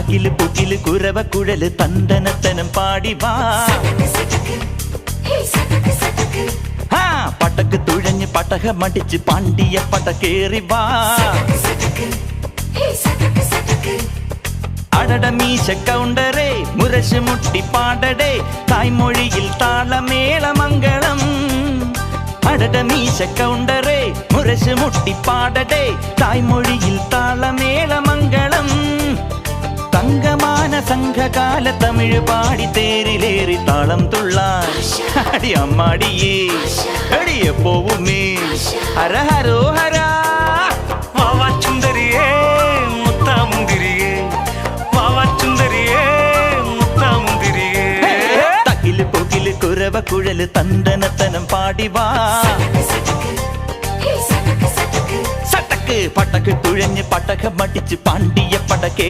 തകില് പുകില് കുരവ കുഴല് തന്തനത്തനം പാടി വാ. പടക്ക് തുഴഞ്ഞ് പടകമടിച്ച് പാണ്ടിയ പടകേറി വാ. അടട മീശ കൗണ്ടറേ മുരശ് മുട്ടി പാടടേ തായ്മൊഴിയിൽ താളമേളമംഗളം. അടട മീശ കൗണ്ടറേ മുരശ് മുട്ടി പാടടേ തായ്മൊഴിയിൽ താളമേളമംഗളം. തങ്കമാന സംഘകാല തമിഴ് പാടി തേരിലേറി താളം തുള്ളാൻ അടി അമ്മാടിയേ അടിയെ പോവുമേ ഹര ഹരോ ഹരാ. വാവാച്ചുന്തരിയേ മുത്താമുന്തിരിയേ വാവാച്ചുന്തരിയേ മുത്താമുന്തിരിയേ. തകില് പുകില് കുരവ കുഴല് തന്തനത്തനം പാടി വാ. സട്ടക്ക് പടക്ക് തുഴഞ്ഞ് പടകമടിച്ച് പാണ്ടിയ പടകേ